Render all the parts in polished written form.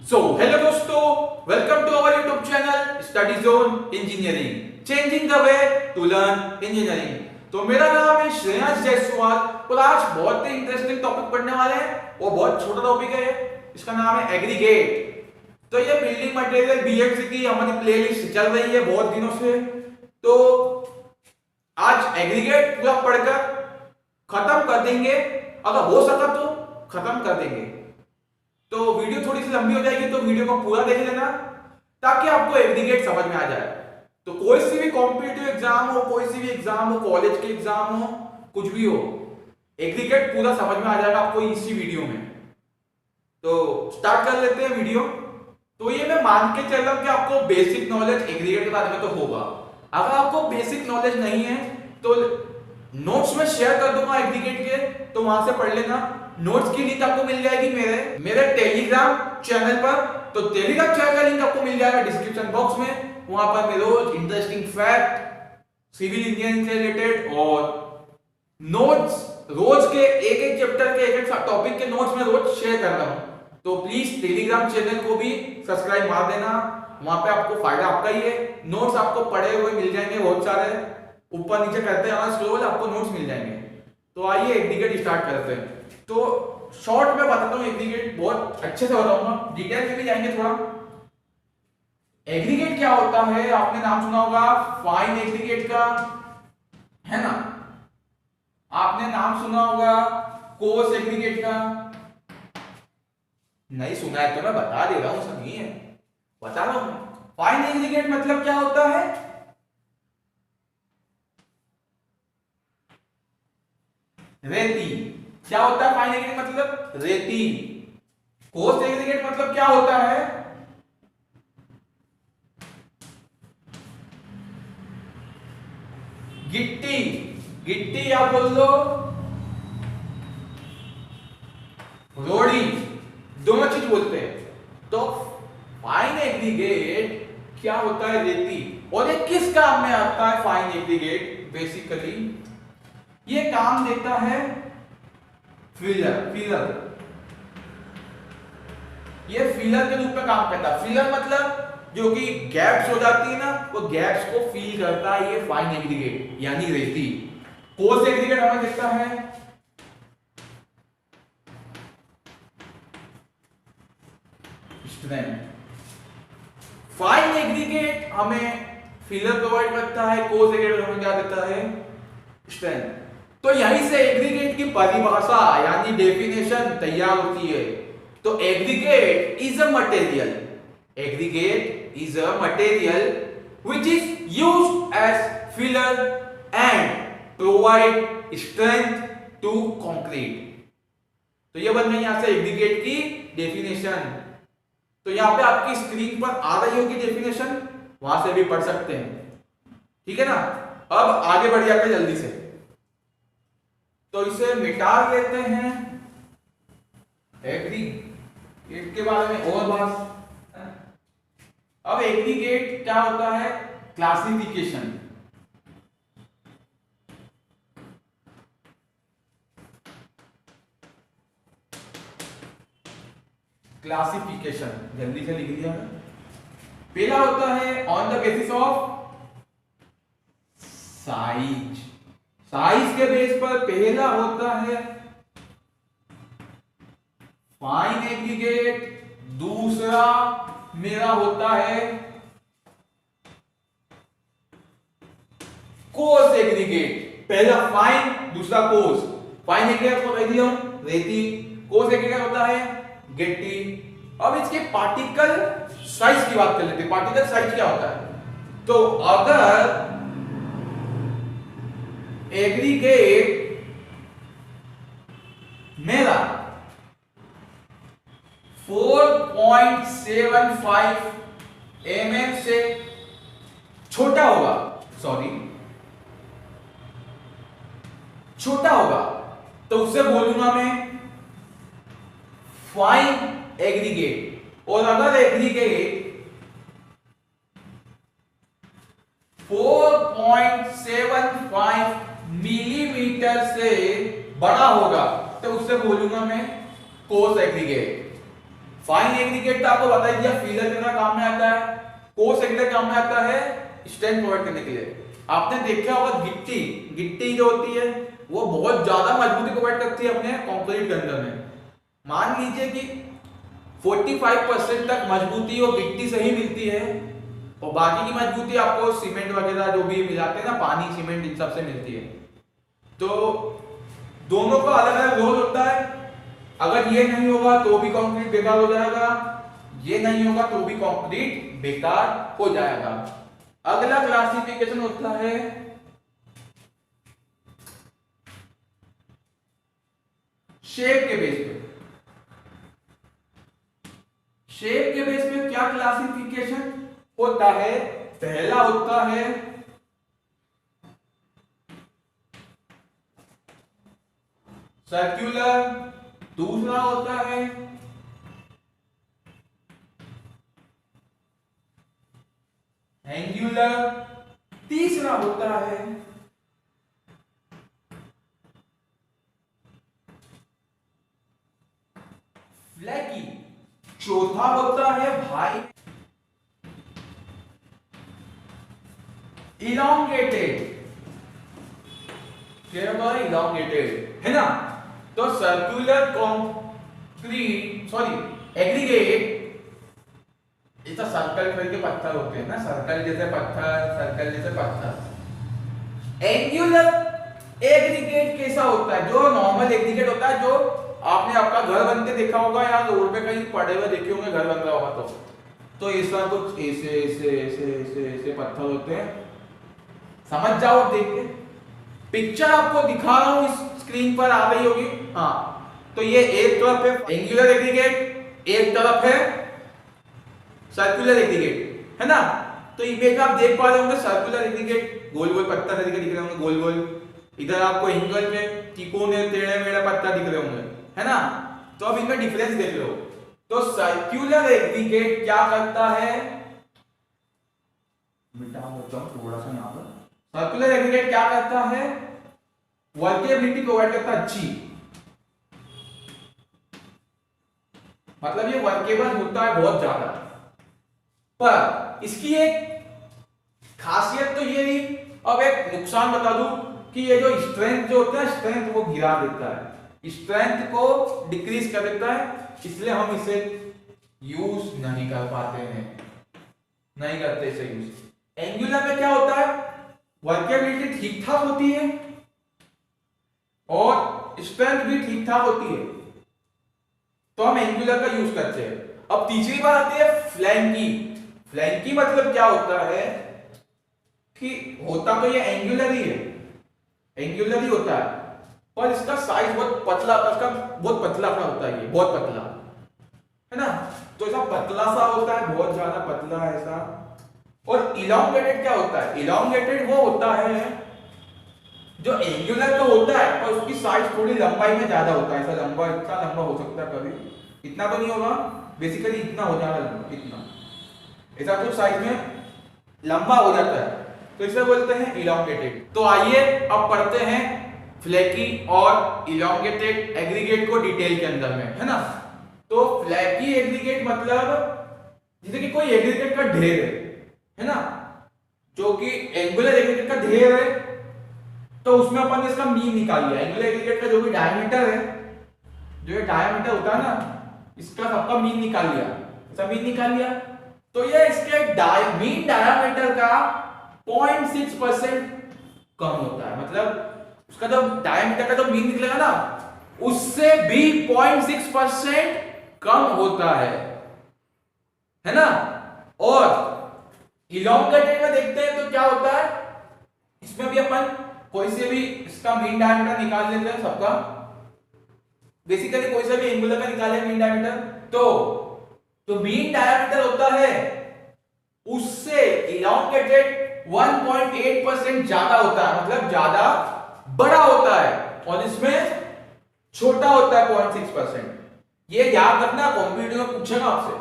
Hello दोस्तों, welcome to our YouTube channel study zone engineering, changing the way to learn engineering. तो मेरा नाम है श्रेयांश जायसवाल और आज बहुत ही इंटरेस्टिंग टॉपिक पढ़ने वाले हैं और बहुत छोटा टॉपिक है। इसका नाम है एग्रीगेट। तो ये बिल्डिंग मटेरियल बीएमसी की हमारी प्लेलिस्ट चल रही है बहुत दिनों से। तो आज एग्रीगेट पूरा पढ़कर खत्म कर देंगे, अगर हो सका तो खत्म कर देंगे। तो वीडियो थोड़ी सी लंबी हो जाएगी तो वीडियो को पूरा देख लेना ताकि आपको एग्रीगेट समझ में आ जाए। तो कोई सी भी कॉम्पिटिटिव एग्जाम हो, कोई सी भी एग्जाम हो, कॉलेज के एग्जाम हो, कुछ भी हो, एग्रीगेट पूरा समझ में आ जाएगा आपको इसी वीडियो में। तो स्टार्ट कर लेते हैं वीडियो। तो ये मैं मान के चल रहा हूं कि आपको बेसिक नॉलेज एग्रीगेट के बारे में तो होगा। अगर आपको बेसिक नॉलेज नहीं है तो नोट्स में शेयर कर दूंगा एग्रीगेट के, तो वहां से पढ़ लेना। नोट्स की लिंक आपको मिल जाएगी मेरे टेलीग्राम चैनल पर। तो टेलीग्राम चैनल का लिंक आपको मिल जाएगा डिस्क्रिप्शन बॉक्स में। वहां पर मैं रोज इंटरेस्टिंग फैक्ट, सिविल इंजीनियरिंग से रिलेटेड और नोट्स, रोज के एक एक चैप्टर के एक एक टॉपिक के नोट्स में रोज शेयर कर रहा हूं। तो प्लीज टेलीग्राम चैनल को भी सब्सक्राइब मार देना, वहां पे आपको फायदा आपका ही है। नोट्स आपको पढ़े हुए मिल जाएंगे बहुत सारे, ऊपर नीचे करते हैं स्क्रॉल, आपको नोट्स मिल जाएंगे। तो आइए एग्रीगेट स्टार्ट करते हैं। तो शॉर्ट में बताता हूं एग्रीगेट, बहुत अच्छे से बताऊंगा, डिटेल में भी जाएंगे थोड़ा। एग्रीगेट क्या होता है, आपने नाम सुना होगा फाइन एग्रीगेट का, है ना। आपने नाम सुना होगा कोर्स एग्रीगेट का, नहीं सुना है तो मैं बता दे रहा हूं, सब नहीं है बता रहा हूं। फाइन एग्रीगेट मतलब क्या होता है, रेती। क्या होता है फाइन एग्रीगेट मतलब रेती। कोर्स एग्रीगेट मतलब क्या होता है, गिट्टी। गिट्टी या बोल लो रोड़ी, दोनों चीज बोलते हैं। तो फाइन एग्रीगेट क्या होता है, रेती। और ये किस काम में आता है फाइन एग्रीगेट, बेसिकली ये काम देता है फिलर। ये फिलर के रूप में काम करता है। फिलर मतलब जो कि गैप्स हो जाती है ना, वो गैप्स को फिल करता है ये फाइन एग्रीगेट यानी रेती। कोर्स एग्रीगेट हमें देखता है स्ट्रेंथ। फाइन एग्रीगेट हमें फिलर प्रोवाइड करता है, कोर्स एग्रीगेट हमें क्या देता है, स्ट्रेंथ। तो यहीं से एग्रीगेट की परिभाषा यानी डेफिनेशन तैयार होती है। तो aggregate is a material, aggregate is a material which is used as filler and provide strength to concrete. तो ये बन गई यहां से एग्रीगेट की डेफिनेशन। तो यहां पे आपकी स्क्रीन पर आ रही होगी डेफिनेशन, वहां से भी पढ़ सकते हैं, ठीक है ना। अब आगे बढ़ जाते हैं जल्दी से। तो इसे मिटा लेते हैं, एग्रीगेट के बारे में और बात। अब एग्रीगेट क्या होता है, क्लासिफिकेशन। क्लासिफिकेशन जल्दी से लिख दिया है। पहला होता है on the basis of size. Size के बेस पर पहला होता है फाइन एग्रीगेट, दूसरा मेरा होता है कोर्स एग्रीगेट। पहला फाइन, दूसरा कोर्स। फाइन एग्रीगेट को कह दिया रेती, कोर्स एग्रीगेट होता है गिट्टी। अब इसके पार्टिकल साइज की बात कर लेते हैं। पार्टिकल साइज क्या होता है, तो अगर एग्रीगेट मेरा 4.75 mm से छोटा होगा, छोटा होगा, तो उससे बोलूंगा मैं फाइन एग्रीगेट। और अगर एग्रीगेट 4.75 मिलीमीटर से बड़ा होगा तो उससे बोलूंगा मैं कोर्स एग्रीगेट। फाइन एग्रीगेट तो आपको बता ही दिया, फिलर करना काम में आता है, कोर्स एग्रीगेट काम में आता है स्ट्रेंथ प्रोवाइड करने के लिए। आपने देखा होगा गिट्टी, गिट्टी जो होती है वो बहुत ज्यादा मजबूती प्रोवाइड करती है अपने कंक्रीट के अंदर में। मान लीजिए कि 45% तक मजबूती वो गिट्टी से ही मिलती है और बाकी की मजबूती आपको सीमेंट वगैरह जो भी मिलाते हैं ना, पानी सीमेंट इन सब से मिलती है। तो दोनों का अलग अलग रोल होता है। अगर ये नहीं होगा तो भी कंक्रीट बेकार हो जाएगा, ये नहीं होगा तो भी कंक्रीट बेकार हो जाएगा। अगला क्लासिफिकेशन होता है शेप के बेस पे। शेप के बेस पे क्या क्लासिफिकेशन होता है? पहला होता है सर्कुलर, दूसरा होता है एंगुलर, तीसरा होता है फ्लैकी, चौथा होता है भाई इलॉन्गेटेड। क्या होता है? इलॉन्गेटेड, है ना। तो सर्कुलर कंक्रीट एग्रीगेट, इस सर्कल करके पत्थर होते हैं ना, सर्कल जैसे पत्थर। एंगुलर एग्रीगेट कैसा होता है? जो नॉर्मल एग्रीगेट होता है, जो आपने आपका घर बनते देखा होगा या रोड पे कहीं पड़े हुए देखे होंगे, घर बन रहा होगा तो ऐसा कुछ ऐसे ऐसे ऐसे ऐसे ऐसे पत्थर होते हैं, समझ जाओ देख के। पिक्चर आपको दिखा रहा हूं, इस स्क्रीन पर आ रही होगी। हाँ, तो ये एक तरफ है एंगुलर एग्रीगेट, एक तरफ है सर्कुलर एग्रीगेट, है ना। तो इमेज आप देख पा रहे होंगे, सर्कुलर एग्रीगेट गोल गोल पत्थर दिख रहे होंगे, गोल गोल। इधर आपको एंगल में तिकोने टेढ़े मेढ़े पत्थर दिख रहे होंगे, है ना। तो अब इनमें डिफरेंस देख लो। तो सर्कुलर एग्रीगेट क्या करता है? थोड़ा सा यहां पर। सर्कुलर एग्रीगेट क्या करता है? वर्केबिलिटी प्रोवाइड करता है अच्छी, मतलब ये वर्केबल होता है बहुत ज्यादा। पर इसकी एक खासियत तो ये रही। अब एक नुकसान बता दूं कि ये जो स्ट्रेंथ जो होता है, स्ट्रेंथ वो गिरा देता है, स्ट्रेंथ को डिक्रीज कर देता है, इसलिए हम इसे यूज नहीं कर पाते हैं, नहीं करते इसे यूज। एंगुलर में क्या होता है? वर्केबिलिटी ठीक ठाक होती है और स्ट्रेंथ भी ठीक ठाक होती है, तो हम एंगुलर का यूज करते हैं। अब तीसरी बात आती है फ्लैंकी। फ्लैंकी मतलब क्या होता है कि होता तो ये एंगुलर ही है, एंगुलर ही होता है, पर इसका साइज बहुत पतला, इसका बहुत पतला सा होता है, ये बहुत पतला, है ना। तो ऐसा पतला सा होता है, बहुत ज्यादा पतला है ऐसा। और इलॉन्गेटेड क्या होता है? इलॉन्गेटेड वो होता है जो एंगुलर तो होता है पर उसकी साइज थोड़ी लंबाई में ज्यादा होता है, ऐसा लंबा, इतना लंबा हो सकता है, कभी इतना तो नहीं होगा, बेसिकली इतना हो जाएगा लंबा, इतना, ऐसा कुछ साइज में लंबा हो जाता है, तो इसे बोलते हैं इलॉन्गेटेड। तो आइए अब पढ़ते हैं फ्लैकी और इलॉन्गेटेड एग्रीगेट को डिटेल के अंदर में, है ना। तो फ्लैकी एग्रीगेट मतलब जैसे कि कोई एग्रीगेट का ढेर है ना, जो कि एंगुलर एग्रीगेट का ढेर है, तो उसमें अपन ने इसका मीन निकाल लिया। एंगुलर एग्रीगेट का जो भी डायमीटर है, जो ये डायमीटर होता है ना, इसका सबका मीन निकाल लिया, इसका मीन निकाल लिया। तो ये इसके मीन डायमीटर का 0.6% कम होता है, मतलब उसका जो डायमीटर का जो मीन निकलेगा ना, उससे भी 0.6% कम होता है ना। और इलॉन्गेटेड में देखते हैं तो क्या होता है, इसमें भी अपन कोई से भी इसका मीन डायमीटर निकाल लेते हैं सबका, बेसिकली कोई से भी एंगुलर का निकाले मीन डायमीटर, तो मीन डायमीटर होता है उससे इलॉन्गेटेड 1.8% ज्यादा होता है, मतलब ज्यादा बड़ा होता है, और इसमें छोटा होता है 0.6%। ये याद रखना, कॉम्पिटिटिव में पूछेगा आपसे,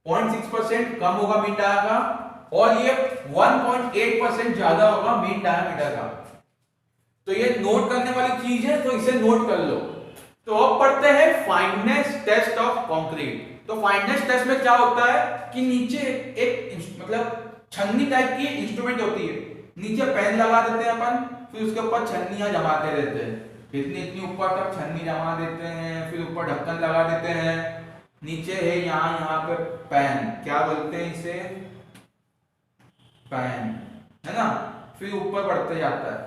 0.6% कम होगा मीन डाया का, और ये 1.8% ज्यादा होगा मीन डायमीटर का। तो ये नोट करने वाली चीज है, तो इसे नोट कर लो। तो अब पढ़ते हैं फाइननेस टेस्ट ऑफ कंक्रीट। तो फाइनेस टेस्ट में क्या होता है कि नीचे एक मतलब छन्नी टाइप की इंस्ट्रूमेंट होती है, नीचे पेन लगा देते हैं अपन, फिर उसके ऊपर छन्नियां जमाते रहते हैं, इतनी इतनी ऊपर तक छन्नी जमा देते हैं, फिर ऊपर ढक्कन लगा देते हैं, नीचे है यहाँ पे पेन, क्या बोलते हैं इसे, पेन, है ना, फिर ऊपर बढ़ते जाता है।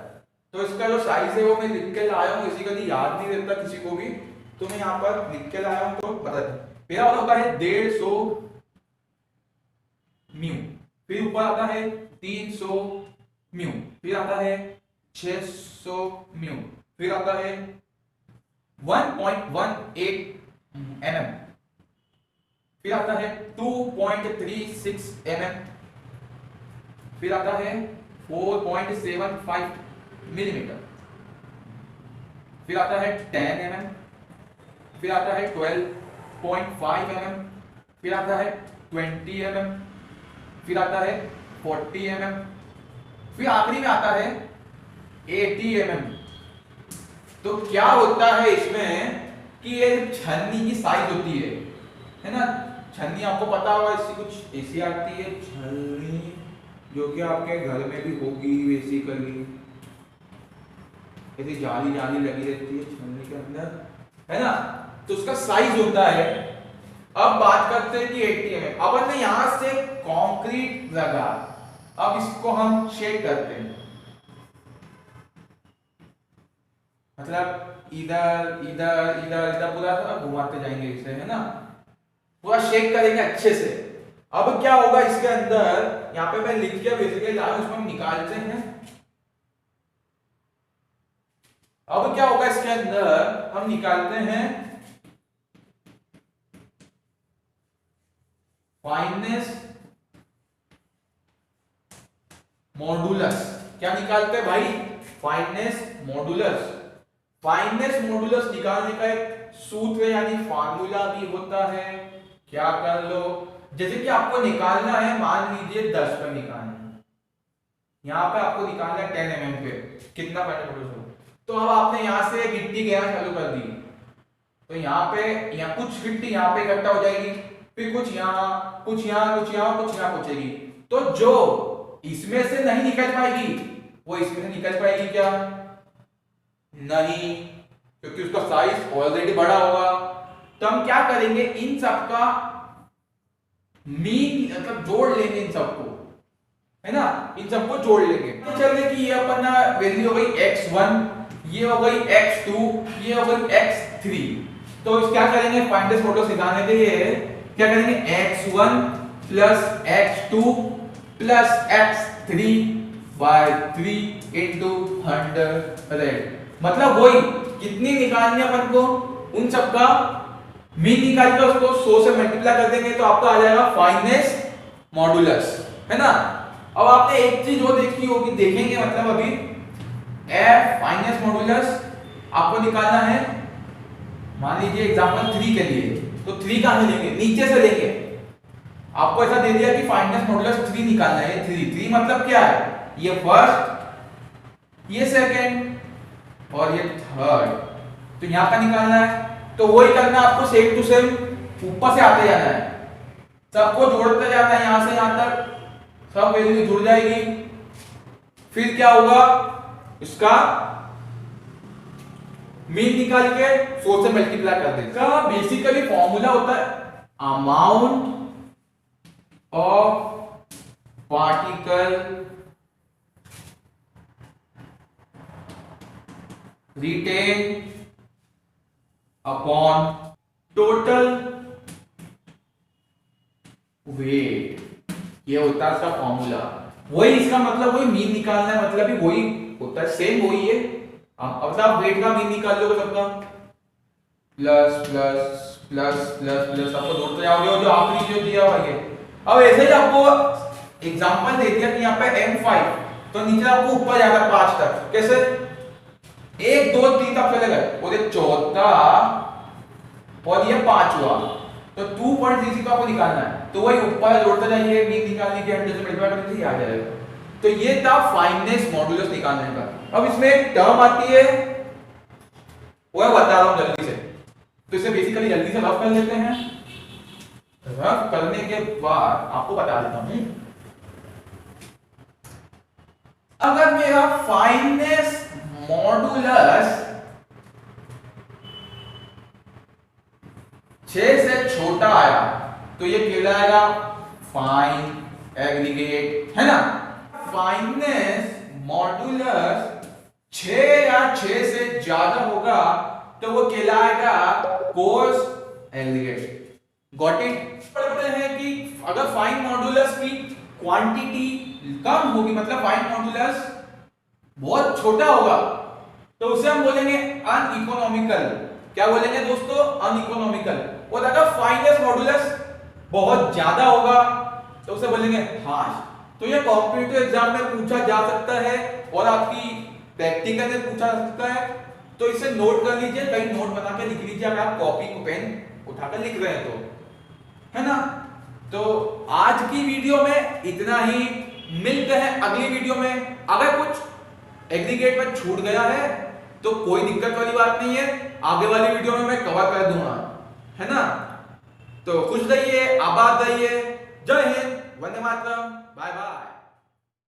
तो इसका जो साइज है वो मैं लिख के लाया हूँ, किसी का याद नहीं रहता किसी को भी, तो मैं यहाँ पर लिख के लाया हूँ। तो बता मेरा वाला होता है 150 म्यू, फिर ऊपर आता है 300 म्यू, फिर आता है 600 म्यू, फिर आता है 1.18 mm, फिर आता है 2.36 mm, फिर आता है 4.75 मिलीमीटर, फिर आता है 10 mm, फिर आता है 12.5 mm, फिर आता है 20 mm, फिर आता है 40 mm, फिर आखिरी में आता है 80 mm। तो क्या होता है इसमें कि ये छन्नी की साइज होती है ना, छन्नी आपको पता होगा, इससे कुछ ऐसी आती है छन्नी, जो कि आपके घर में भी होगी बेसिकली, ऐसी जाली जाली लगी रहती है छन्नी के अंदर, है ना, तो उसका साइज होता है। अब बात करते हैं कि 80 mm, अब ने यहां से कंक्रीट लगा, अब इसको हम शेक करते हैं, मतलब इधर इधर इधर इधर पूरा घुमाते जाएंगे इसे, है ना, पूरा शेक करेंगे अच्छे से। अब क्या होगा इसके अंदर, यहाँ पे मैं लिख के बेसिकली लाया, उसको हम निकालते हैं। अब क्या होगा इसके अंदर, हम निकालते हैं फाइनेस मॉडुलस। क्या निकालते हैं भाई, फाइनेस मॉडुलस। फाइनेस मॉडुलस निकालने का एक सूत्र यानी फार्मूला भी होता है, क्या कर लो, जैसे कि आपको निकालना है, मान लीजिए 10 पर निकालना है, यहाँ पे आपको निकालना है 10 mm पे, कितना फाइनेस मॉडुलस, तो अब आपने यहाँ से गिट्टी गिराना चालू कर दी, तो यहाँ पे यहाँ कुछ गिट्टी यहाँ पे इकट्ठा हो जाएगी, फिर कुछ यहाँ कुछ यहाँ कुछ यहाँ कुछ यहाँ पहुंचेगी, तो जो इसमें से नहीं निकल पाएगी वो इसमें से निकल पाएगी क्या, नहीं, क्योंकि उसका साइज ऑलरेडी बड़ा होगा। तो हम क्या करेंगे, इन सबका मीन मतलब जोड़ लेंगे, इन सबको, है ना, इन सबको जोड़ लेंगे, तो चलिए कि ये अपना वैल्यू हो गई x1, ये हो गई x2, ये हो गई x3। तो इस क्या करेंगे, फाइनेस मॉडुलस निकालने के लिए क्या करेंगे, x1 plus x2 plus x3 bye 3 into 100, मतलब वही कितनी निकालनी है अपन को, उन सबका मीन निकाल के उसको 100 से मल्टीप्लाई कर देंगे, तो आपका आ जाएगा फाइनेस मॉडुलस, है ना। अब आपने एक चीज वो देखी होगी, देखेंगे मतलब अभी f फाइनेस मॉडुलस आपको निकालना है, मान लीजिए एग्जांपल 3 के लिए, तो 3 कहां से लेंगे, नीचे से लेंगे, आपको ऐसा दे दिया कि फाइनेस मॉडुलस 3 निकालना है, 3 मतलब क्या है, ये फर्स्ट, ये सेकंड और ये थर्ड, तो यहां का निकालना है, तो वही करना आपको, सेम टू सेम ऊपर से आते जाना है, सबको जोड़ते जाना है, यहां से यहां तक सब वैल्यू जुड़ जाएगी, फिर क्या होगा, इसका मीन निकाल के 100 से मल्टीप्लाई कर देगा। बेसिकली फॉर्मूला होता है amount of particle retain upon total weight, ये होता है इसका फॉर्मूला। वही इसका मतलब वही मीन निकालना है, मतलब भी वही होता है, सेम वही है। अब आप वेट का मीन निकाल लोगे सबका, plus plus plus plus plus आपको जोड़ते जाओगे, और जो आखिरी जो दिया हुआ है, अब ऐसे ही आपको एग्जांपल दे दिया कि यहाँ पे M5, तो नीचे आपको ऊपर जाएगा 5 तक, कैसे 1 2 3 तक चले गए, और ये चौथा और ये 5 हुआ, तो 2.33 को आपको निकालना है, तो वही ऊपर जोड़ते जाइए, मीन निकालने के 100 से मल्टीप्लाई करने से आ जाएगा। तो ये था फाइनेस मॉडुलस निकालने का। अब इसमें एक टर्म आती है, वो मैं बता रहा हूं जल्दी से, तो इसे बेसिकली जल्दी से रफ कर लेते हैं। रफ करने के बाद आपको बता देता हूं, अगर मेरा फाइनेस मॉडुलस 6 से छोटा आया तो ये कहलाएगा फाइन एग्रीगेट, है ना। फाइनेस मॉडुलस 6 या 6 से ज्यादा होगा तो वो कहलाएगा कोर्स एग्रीगेट। Got it. पढ़ते हैं कि अगर फाइन मॉडुलस की क्वांटिटी कम होगी, मतलब फाइन मॉडुलस बहुत छोटा होगा, तो उसे हम बोलेंगे अनइकोनॉमिकल। क्या बोलेंगे दोस्तों? अनइकोनॉमिकल। और अगर फाइनेस मॉडुलस बहुत ज्यादा होगा तो उसे बोलेंगे हार्श। तो ये कॉम्पिटिटिव एग्जाम में पूछा जा सकता है और आपकी प्रैक्टिकल में पूछा जा सकता है, तो इसे नोट कर लीजिए, कहीं नोट बना के लिख लीजिए अगर आप कॉपी को पेन उठाकर लिख रहे हैं तो, है ना। तो आज की वीडियो में इतना ही, मिलते हैं अगली वीडियो में। अगर कुछ एग्रीगेट में छूट गया है तो कोई दिक्कत वाली बात नहीं है, आगे वाली वीडियो में मैं कवर कर दूंगा, है ना। तो खुश रहिए, आबाद रहिए, जय हिंद, वंदे मातरम, बाय बाय।